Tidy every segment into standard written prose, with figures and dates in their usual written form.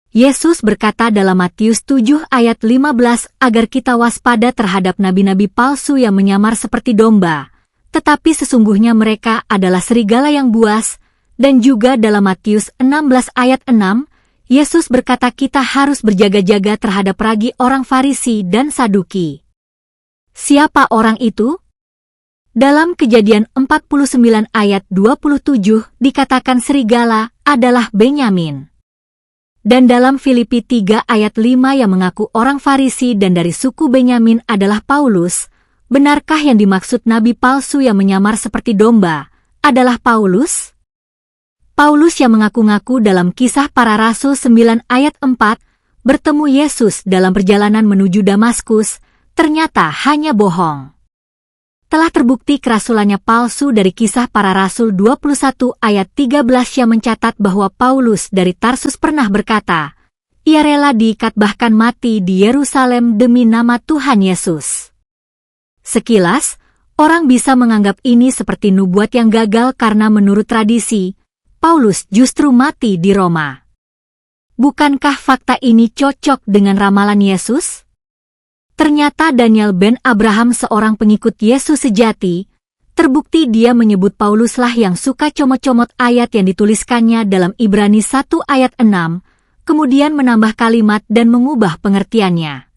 Yesus berkata dalam Matius 7 ayat 15 agar kita waspada terhadap nabi-nabi palsu yang menyamar seperti domba, tetapi sesungguhnya mereka adalah serigala yang buas, dan juga dalam Matius 16 ayat 6, Yesus berkata kita harus berjaga-jaga terhadap ragi orang Farisi dan Saduki. Siapa orang itu? Dalam Kejadian 49 ayat 27 dikatakan serigala adalah Benyamin. Dan dalam Filipi 3 ayat 5 yang mengaku orang Farisi dan dari suku Benyamin adalah Paulus, benarkah yang dimaksud nabi palsu yang menyamar seperti domba adalah Paulus? Paulus yang mengaku-ngaku dalam Kisah Para Rasul 9 ayat 4 bertemu Yesus dalam perjalanan menuju Damaskus, ternyata hanya bohong. Telah terbukti kerasulannya palsu dari Kisah Para Rasul 21 ayat 13 yang mencatat bahwa Paulus dari Tarsus pernah berkata, ia rela diikat bahkan mati di Yerusalem demi nama Tuhan Yesus. Sekilas, orang bisa menganggap ini seperti nubuat yang gagal karena menurut tradisi, Paulus justru mati di Roma. Bukankah fakta ini cocok dengan ramalan Yesus? Ternyata Daniel ben Abraham seorang pengikut Yesus sejati, terbukti dia menyebut Pauluslah yang suka comot-comot ayat yang dituliskannya dalam Ibrani 1 ayat 6, kemudian menambah kalimat dan mengubah pengertiannya.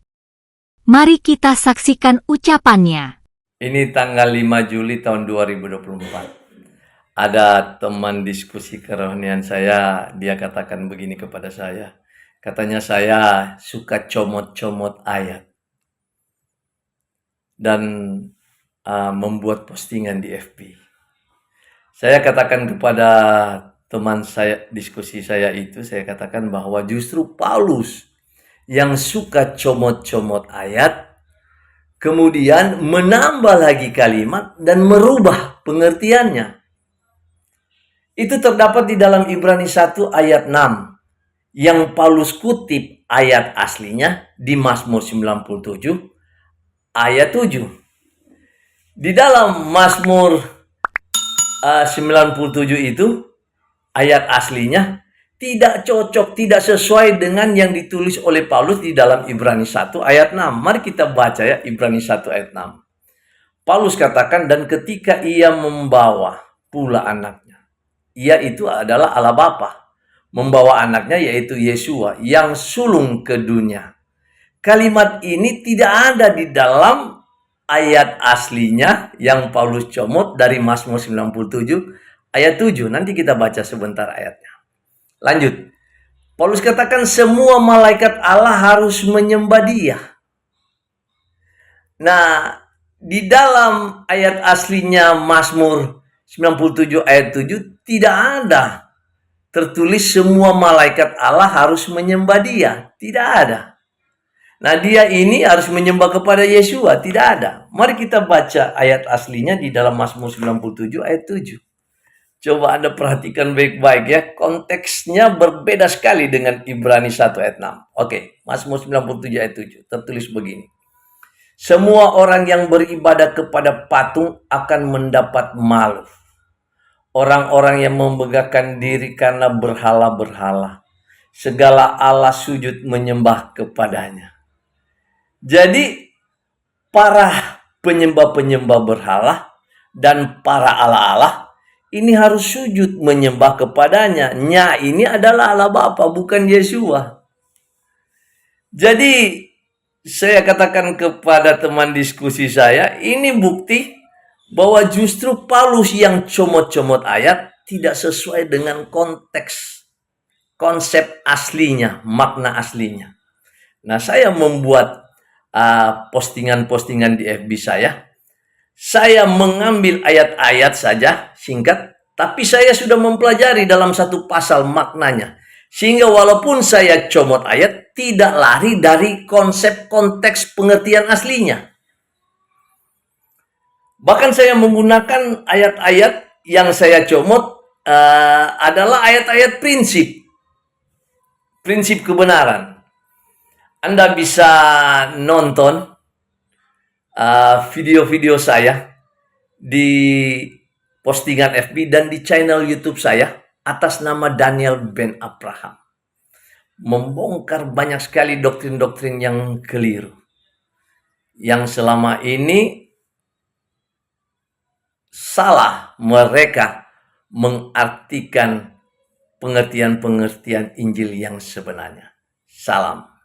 Mari kita saksikan ucapannya. Ini tanggal 5 Juli tahun 2024. Ada teman diskusi kerohanian saya, dia katakan begini kepada saya. Katanya saya suka comot-comot ayat. Dan membuat postingan di FB. Saya katakan kepada teman saya, diskusi saya itu, saya katakan bahwa justru Paulus yang suka comot-comot ayat, kemudian menambah lagi kalimat dan merubah pengertiannya. Itu terdapat di dalam Ibrani 1 ayat 6, yang Paulus kutip ayat aslinya di Mazmur 97 ayat 7. Di dalam Mazmur 97 itu, ayat aslinya tidak cocok, tidak sesuai dengan yang ditulis oleh Paulus di dalam Ibrani 1 ayat 6. Mari kita baca ya, Ibrani 1 ayat 6. Paulus katakan, dan ketika ia membawa pula anaknya, ia itu adalah Allah Bapa, membawa anaknya yaitu Yesua yang sulung ke dunia. Kalimat ini tidak ada di dalam ayat aslinya yang Paulus comot dari Mazmur 97 ayat 7. Nanti kita baca sebentar ayatnya. Lanjut. Paulus katakan semua malaikat Allah harus menyembah Dia. Nah, di dalam ayat aslinya Mazmur 97 ayat 7 tidak ada tertulis semua malaikat Allah harus menyembah Dia. Tidak ada. Nah, dia ini harus menyembah kepada Yesua, tidak ada. Mari kita baca ayat aslinya di dalam Mazmur 97 ayat 7. Coba Anda perhatikan baik-baik ya, konteksnya berbeda sekali dengan Ibrani 1 ayat 6. Oke, Mazmur 97 ayat 7, tertulis begini. Semua orang yang beribadah kepada patung akan mendapat malu. Orang-orang yang membanggakan diri karena berhala-berhala, segala Allah sujud menyembah kepadanya. Jadi para penyembah-penyembah berhala dan para Allah-Allah ini harus sujud menyembah kepadanya. Nya ini adalah Allah Bapa, bukan Yesua. Jadi saya katakan kepada teman diskusi saya, ini bukti bahwa justru Paulus yang comot-comot ayat tidak sesuai dengan konteks, konsep aslinya, makna aslinya. Nah, saya membuat postingan-postingan di FB saya. Saya mengambil ayat-ayat saja singkat, tapi saya sudah mempelajari dalam satu pasal maknanya. Sehingga walaupun saya comot ayat, tidak lari dari konsep konteks pengertian aslinya. Bahkan saya menggunakan ayat-ayat yang saya comot adalah ayat-ayat prinsip kebenaran. Anda bisa nonton video-video saya di postingan FB dan di channel YouTube saya atas nama Daniel ben Abraham. membongkar banyak sekali doktrin-doktrin yang keliru, yang selama ini salah mereka mengartikan pengertian-pengertian Injil yang sebenarnya. Salam.